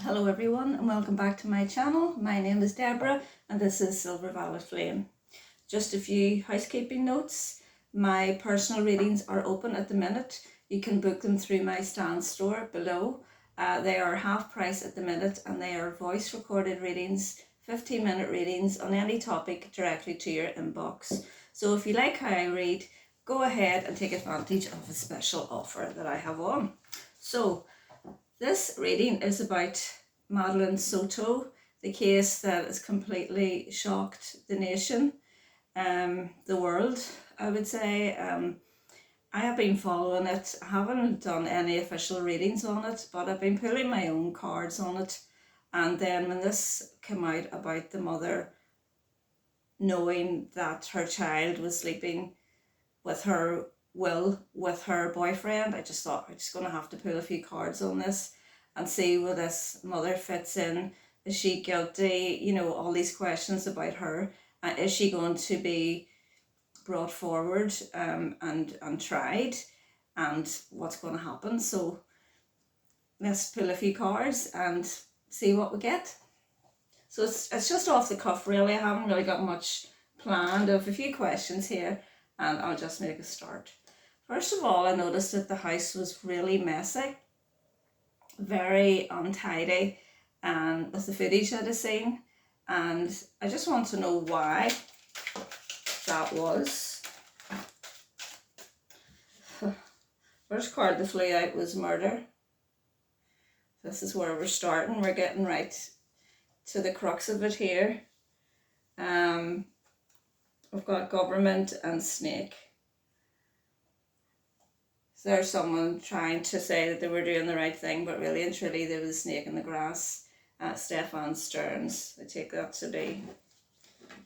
Hello everyone and welcome back to my channel. My name is Deborah and this is Silver Violet Flame. Just a few housekeeping notes. My personal readings are open at the minute. You can book them through my Stan.store below. They are half price at the minute and they are voice recorded readings, 15-minute readings on any topic directly to your inbox. So if you like how I read, go ahead and take advantage of a special offer that I have on. So this reading is about Madeline Soto, the case that has completely shocked the nation, the world, I would say. I have been following it. I haven't done any official readings on it, but I've been pulling my own cards on it. And then when this came out about the mother knowing that her child was sleeping with her with her boyfriend, I just thought I'm just going to have to pull a few cards on this and see where this mother fits in. Is she guilty? You know, all these questions about her. Is she going to be brought forward and tried? And what's going to happen? So let's pull a few cards and see what we get. So it's just off the cuff really. I haven't really got much planned. I have a few questions here and I'll just make a start. First of all, I noticed that the house was really messy, very untidy, and with the footage that I've seen, and I just want to know why that was. First card that flew out was murder. This is where we're starting. We're getting right to the crux of it here. We've got government and snake. There's someone trying to say that they were doing the right thing, but really and truly there was a snake in the grass. Stefan.store. I take that to be.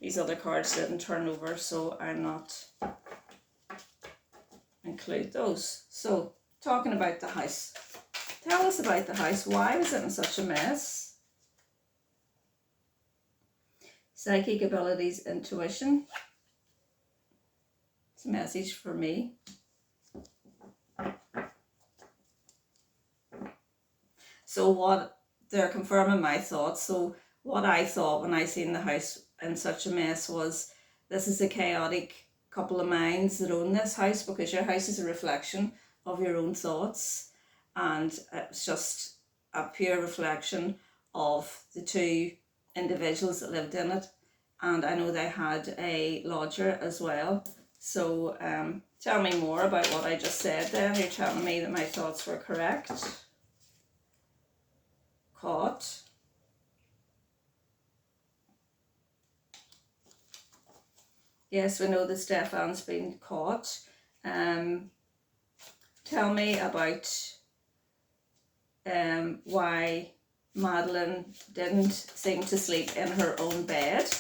These other cards didn't turn over, so I'm not include those. So, talking about the house. Tell us about the house. Why was it in such a mess? Psychic abilities, intuition. It's a message for me. So what they're confirming my thoughts. So what I thought when I seen the house in such a mess was, this is a chaotic couple of minds that own this house, because your house is a reflection of your own thoughts, and it's just a pure reflection of the two individuals that lived in it. And I know they had a lodger as well. So tell me more about what I just said then. You're telling me that my thoughts were correct. Caught. Yes, we know that Stefan's been caught. Tell me about why Madeline didn't seem to sleep in her own bed.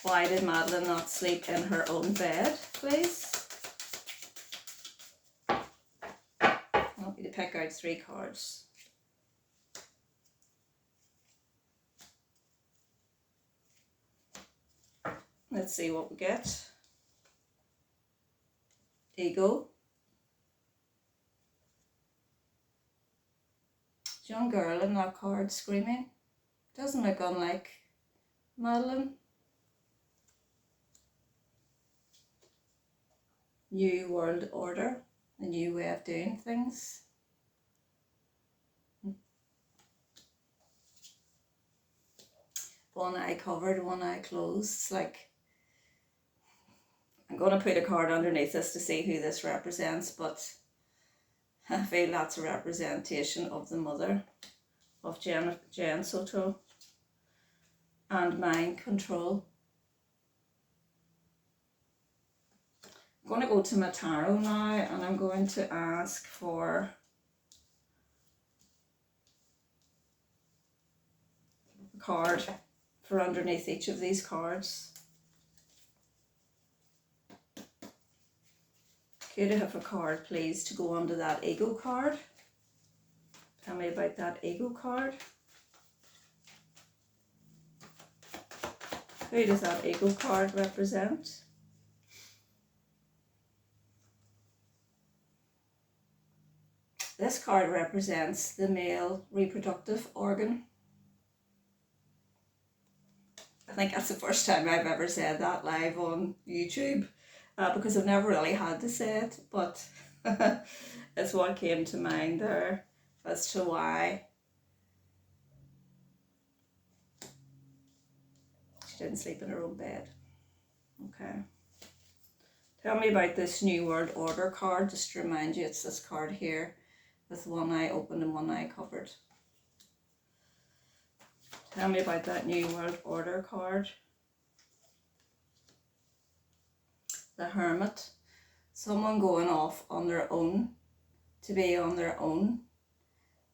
Why did Madeline not sleep in her own bed, please? I want you to pick out 3 cards. Let's see what we get. Ego. Young girl in that card screaming. Doesn't look unlike Madeline. New world order. A new way of doing things. One eye covered, one eye closed. It's like, I'm going to put a card underneath this to see who this represents, but I feel that's a representation of the mother of Jen Soto. And mind control. I'm going to go to my tarot now and I'm going to ask for a card for underneath each of these cards. Could I have a card, please, to go under that ego card? Tell me about that ego card. Who does that ego card represent? This card represents the male reproductive organ. I think that's the first time I've ever said that live on YouTube, because I've never really had to say it, but it's what came to mind there as to why she didn't sleep in her own bed. Okay. Tell me about this New World Order card, just to remind you, it's this card here with one eye open and one eye covered. Tell me about that New World Order card. The Hermit. Someone going off on their own, to be on their own.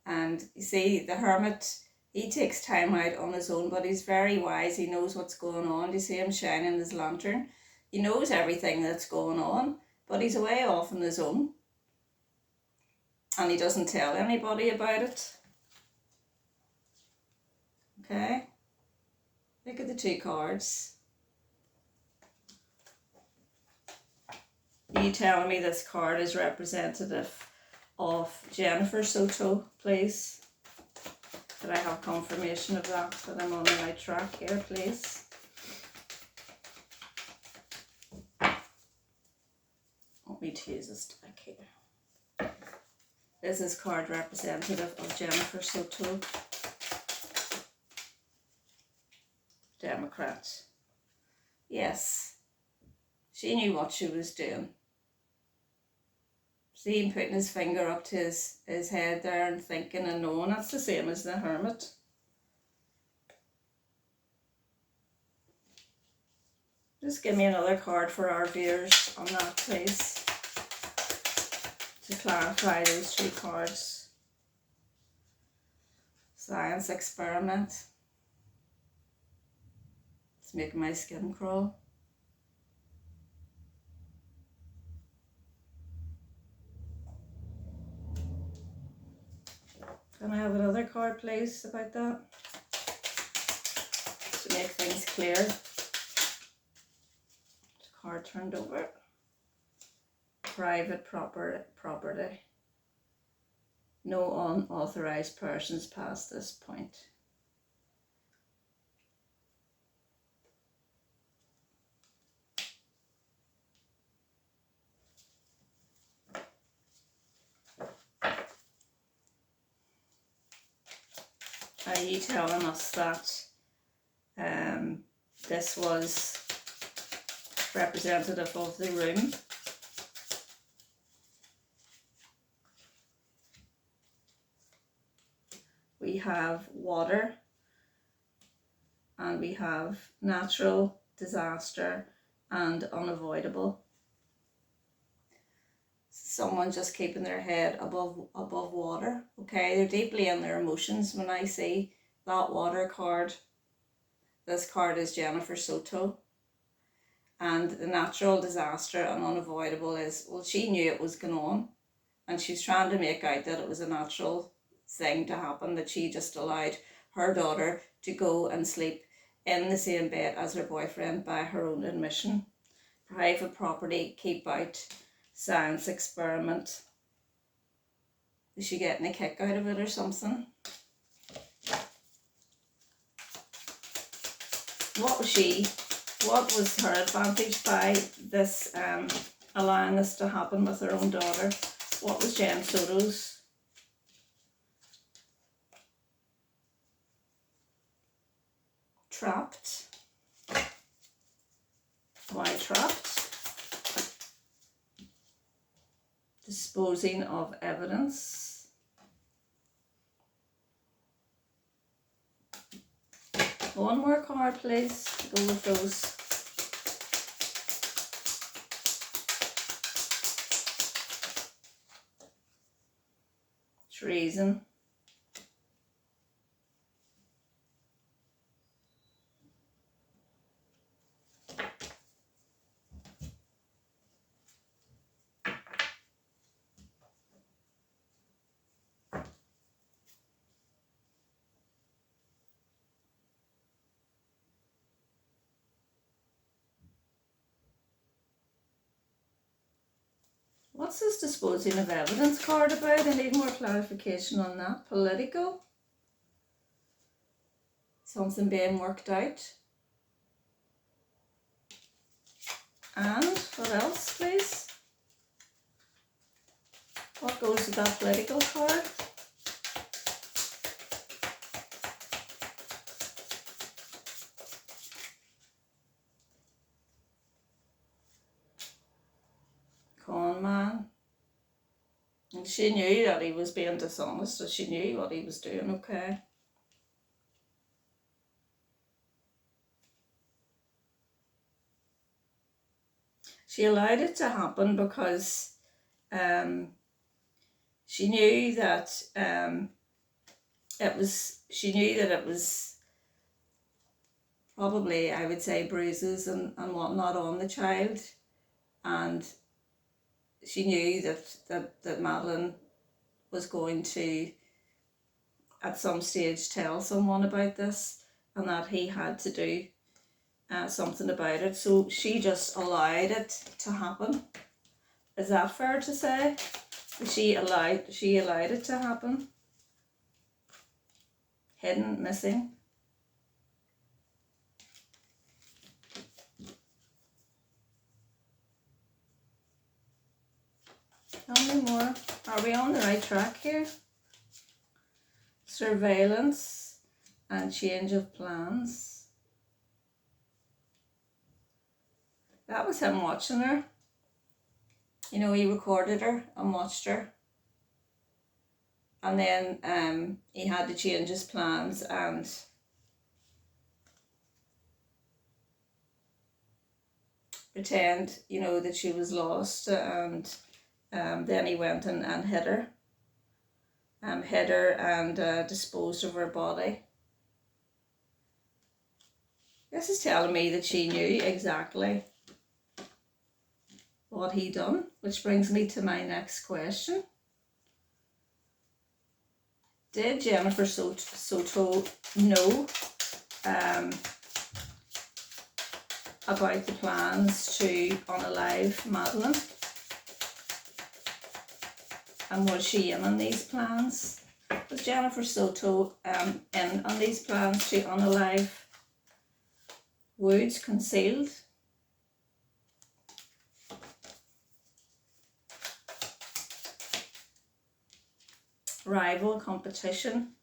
And you see, the Hermit, he takes time out on his own, but he's very wise. He knows what's going on. Do you see him shining his lantern? He knows everything that's going on, but he's away off on his own. And he doesn't tell anybody about it. Okay? Look at the two cards. Are you telling me this card is representative of Jennifer Soto, please? Could I have confirmation of that I'm on the right track here, please? Want me to use this back here. Is this card representative of Jennifer Soto? Democrat. Yes. She knew what she was doing. See him putting his finger up to his head there and thinking and knowing. That's the same as the Hermit. Just give me another card for our viewers on that, please, to clarify those two cards. Science experiment. It's making my skin crawl. Can I have another card, please, about that? To make things clear. Card turned over. Private property. No unauthorized persons past this point. Are you telling us that this was representative of the room? We have water, and we have natural, disaster, and unavoidable. Someone just keeping their head above water. Okay, they're deeply in their emotions. When I see that water card, this card is Jennifer Soto. And the natural, disaster, and unavoidable is, well, she knew it was going on, and she's trying to make out that it was a natural thing to happen, that she just allowed her daughter to go and sleep in the same bed as her boyfriend by her own admission. Private property, keep out, science experiment. Is she getting a kick out of it or something? What was her advantage by this allowing this to happen with her own daughter? What was Jen Soto's? Trapped. Why trapped? Disposing of evidence. One more card, please. Go with those. Treason. What's this disposing of evidence card about? I need more clarification on that. Political. Something being worked out. And what else, please? What goes with that political card? Con man. And she knew that he was being dishonest, and she knew what he was doing, okay. She allowed it to happen because she knew that it was probably, I would say, bruises and whatnot on the child, and she knew that Madeline was going to at some stage tell someone about this, and that he had to do something about it. So she just allowed it to happen. Is that fair to say? She allowed it to happen. Hidden, missing. Tell me more. Are we on the right track here? Surveillance and change of plans. That was him watching her. You know, he recorded her and watched her. And then he had to change his plans and pretend, you know, that she was lost, and then he went and hid her. Hid her and disposed of her body. This is telling me that she knew exactly what he done, which brings me to my next question. Did Jennifer Soto know about the plans to unalive Madeline? And was she in on these plans? Was Jennifer Soto in on these plans to unalive Woods concealed? Rival competition.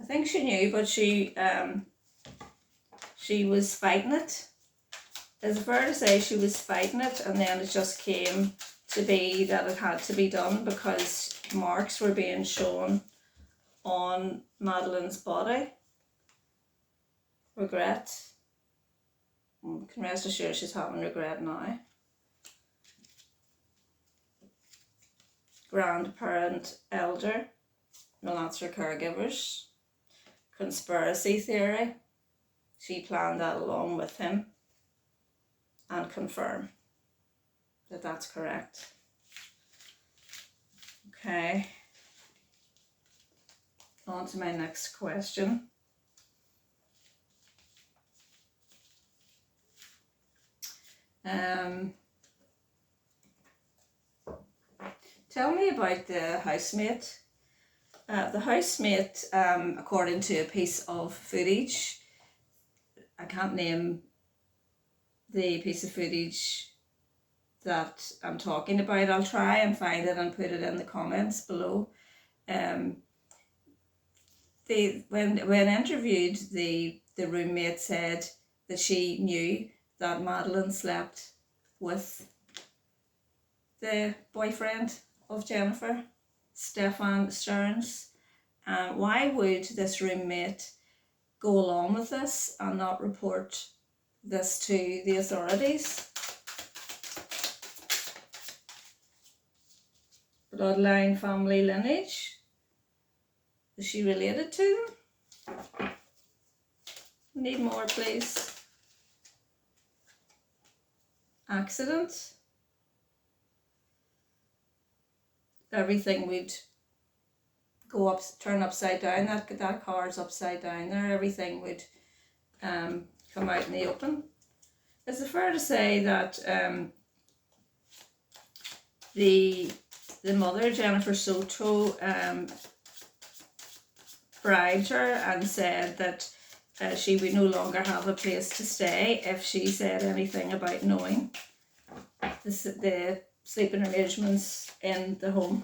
I think she knew, but she was fighting it. Is it fair to say she was fighting it, and then it just came to be that it had to be done because marks were being shown on Madeline's body? Regret. Can rest assured she's having regret now. Grandparent elder. Well, that's her caregivers. Conspiracy theory. She planned that along with him. And confirm that that's correct. Okay. On to my next question. Tell me about the housemate. The housemate, according to a piece of footage, I can't name the piece of footage that I'm talking about. I'll try and find it and put it in the comments below. When interviewed, the roommate said that she knew that Madeline slept with the boyfriend of Jennifer, Stefan Stearns. Why would this roommate go along with this and not report this to the authorities? Bloodline, family lineage. Is she related to them? Need more, please. Accident. Everything would go up, turn upside down. That card's upside down there. Everything would come out in the open. Is it fair to say that The mother, Jennifer Soto, bribed her and said that she would no longer have a place to stay if she said anything about knowing the sleeping arrangements in the home.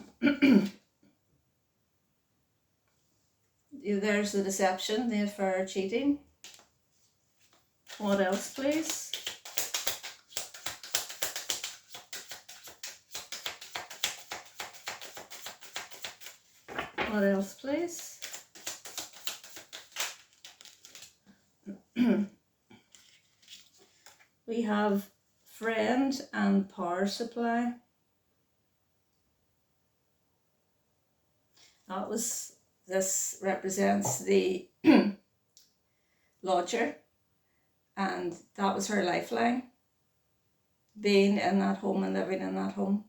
There's the deception, the affair, cheating. What else, please? What else, please? We have friend and power supply. This represents the lodger, and that was her lifeline, being in that home and living in that home.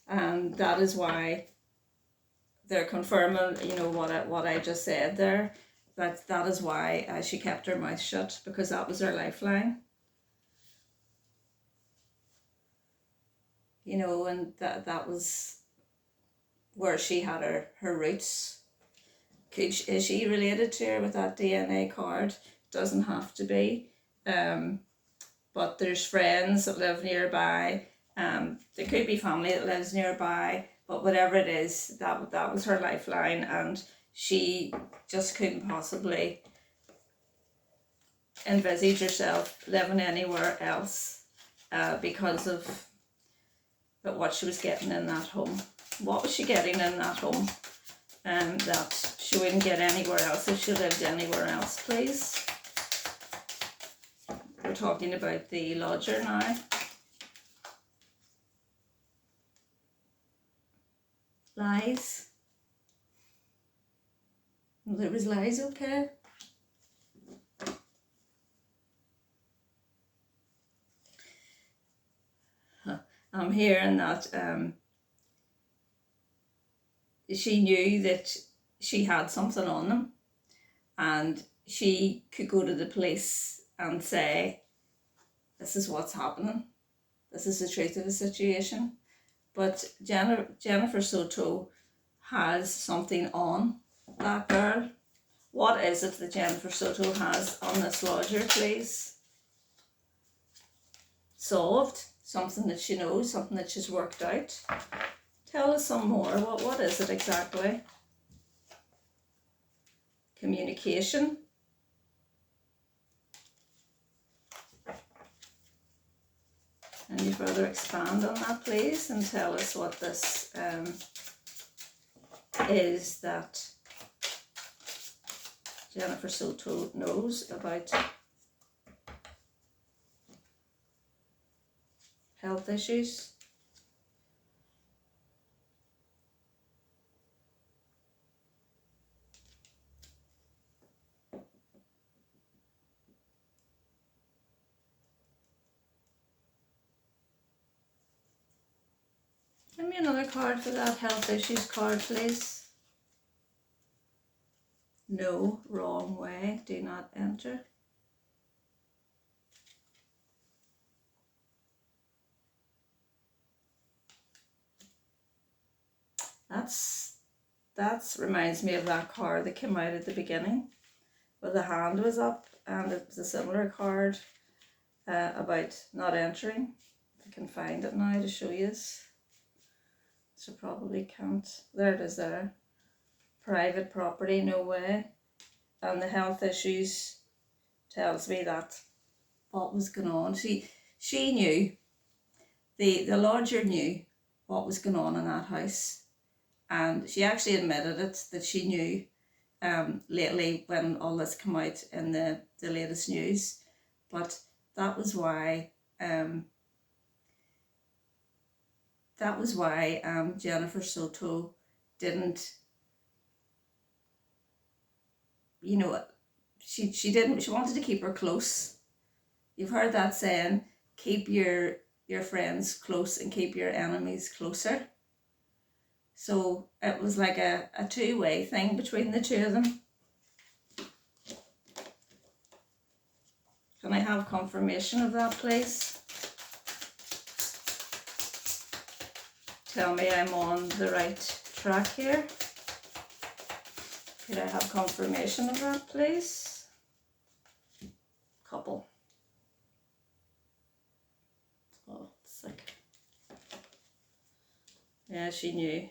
And that is why they're confirming, what I just said there, that is why she kept her mouth shut, because that was her lifeline. And that was where she had her roots. Is she related to her with that DNA card? Doesn't have to be. But there's friends that live nearby. There could be family that lives nearby. But whatever it is, that was her lifeline, and she just couldn't possibly envisage herself living anywhere else because of what she was getting in that home. What was she getting in that home that she wouldn't get anywhere else if she lived anywhere else, please? We're talking about the lodger now. Lies. There was lies, okay. I'm hearing that she knew that she had something on them, and she could go to the police and say, this is what's happening, this is the truth of the situation. But Jennifer Soto has something on that girl. What is it that Jennifer Soto has on this lodger, please? Solved. Something that she knows, something that she's worked out. Tell us some more. What is it exactly? Communication. Can you further expand on that, please, and tell us what this is that Jennifer Soto knows about health issues? Give me another card for that health issues card, please. No, wrong way, do not enter. That reminds me of that card that came out at the beginning, where the hand was up, and it was a similar card about not entering. I can find it now to show you. So probably can't. There it is there. Private property, no way. And the health issues tells me that what was going on. She knew, the lodger knew what was going on in that house. And she actually admitted it, that she knew lately when all this came out in the latest news. But that was why Jennifer Soto didn't, she wanted to keep her close. You've heard that saying, keep your friends close and keep your enemies closer. So it was like a two-way thing between the two of them. Can I have confirmation of that, please? tell me I'm on the right track here. Could I have confirmation of that, please? Couple. Oh, sick. Yeah, she knew.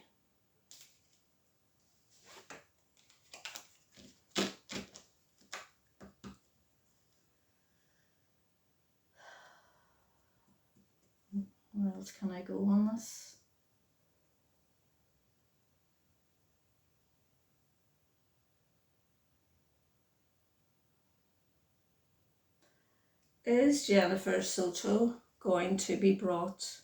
Where else can I go on this? Is Jennifer Soto going to be brought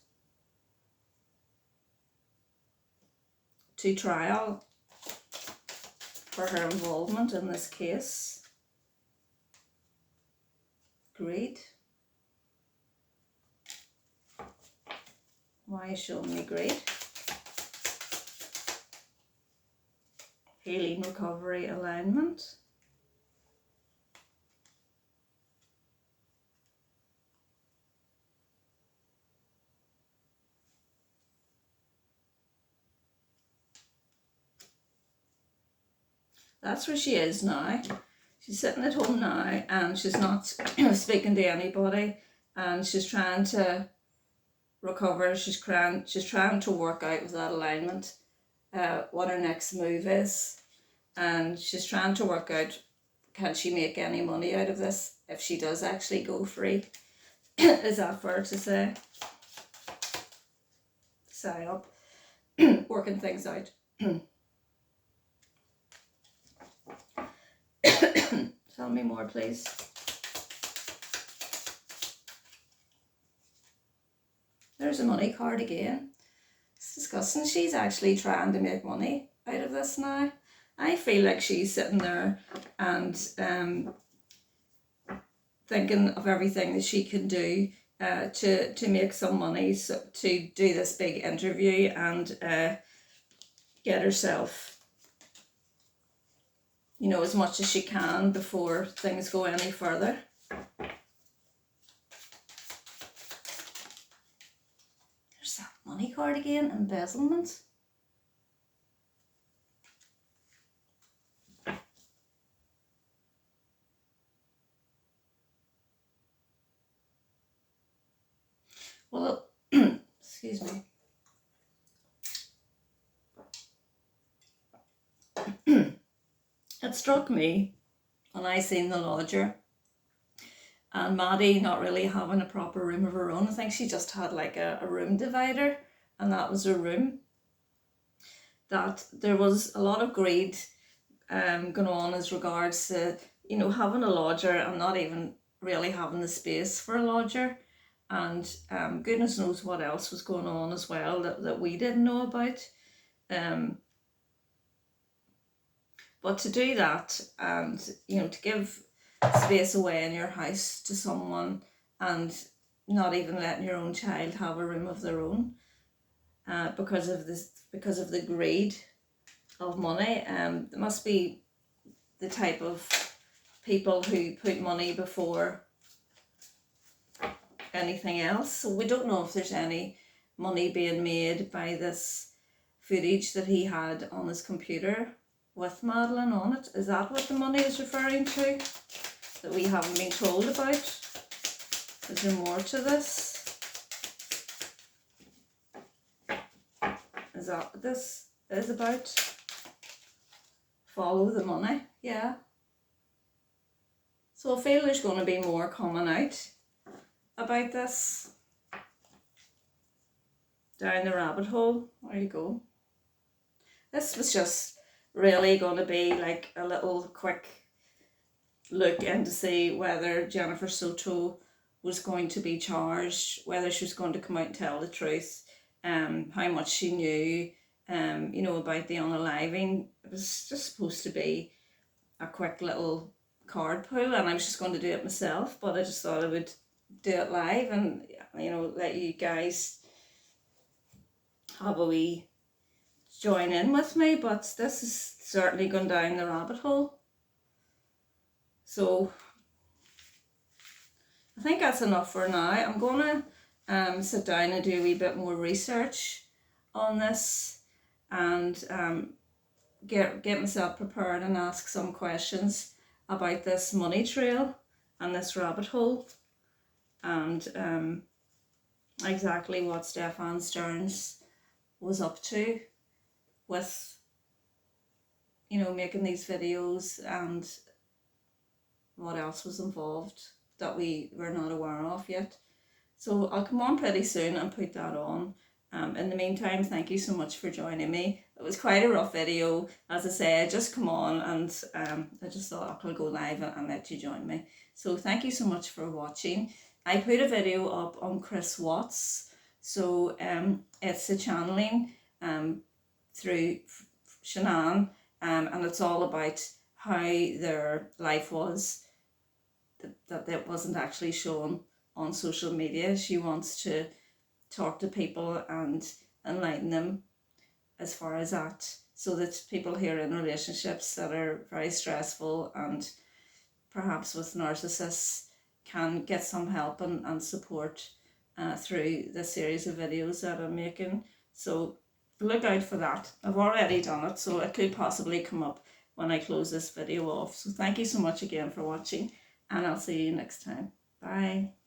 to trial for her involvement in this case? Great. Why is showing me great? Healing, recovery, alignment. That's where she is now. She's sitting at home now and she's not speaking to anybody, and she's trying to recover. She's trying to work out with that alignment what her next move is, and she's trying to work out, can she make any money out of this if she does actually go free? Is that fair to say? Sign up. Working things out. Tell me more, please. There's a money card again. It's disgusting. She's actually trying to make money out of this now. I feel like she's sitting there and thinking of everything that she can do to make some money, so to do this big interview and get herself, you know, as much as she can before things go any further. There's that money card again, embezzlement. Well, excuse me. It struck me when I seen the lodger and Maddie not really having a proper room of her own. I think she just had like a room divider, and that was her room. That there was a lot of greed going on as regards to, you know, having a lodger and not even really having the space for a lodger. And goodness knows what else was going on as well that we didn't know about. But to do that and, you know, to give space away in your house to someone and not even letting your own child have a room of their own because of the greed of money. There must be the type of people who put money before anything else. So we don't know if there's any money being made by this footage that he had on his computer with Madeline on it. Is that what the money is referring to that we haven't been told about? Is there more to this? Is that what this is about? Follow the money, yeah. So I feel there's going to be more coming out about this. Down the rabbit hole. There you go. This was just really going to be like a little quick look in to see whether Jennifer Soto was going to be charged, whether she was going to come out and tell the truth, how much she knew, you know, about the unaliving. It was just supposed to be a quick little card pull, and I was just going to do it myself, but I just thought I would do it live and, you know, let you guys have a wee join in with me. But this is certainly gone down the rabbit hole. So I think that's enough for now. I'm going to sit down and do a wee bit more research on this and get myself prepared and ask some questions about this money trail and this rabbit hole, and exactly what Stefan Stearns was up to with, you know, making these videos, and what else was involved that we were not aware of yet. So I'll come on pretty soon and put that on. In the meantime, thank you so much for joining me. It was quite a rough video. As I say, I just come on and I just thought I'll go live and let you join me. So thank you so much for watching. I put a video up on Chris Watts. So it's a channeling through Shanann, and it's all about how their life was, that it wasn't actually shown on social media. She wants to talk to people and enlighten them as far as that, so that people who are in relationships that are very stressful and perhaps with narcissists can get some help and support through the series of videos that I'm making. So look out for that. I've already done it, so it could possibly come up when I close this video off. So thank you so much again for watching, and I'll see you next time. Bye.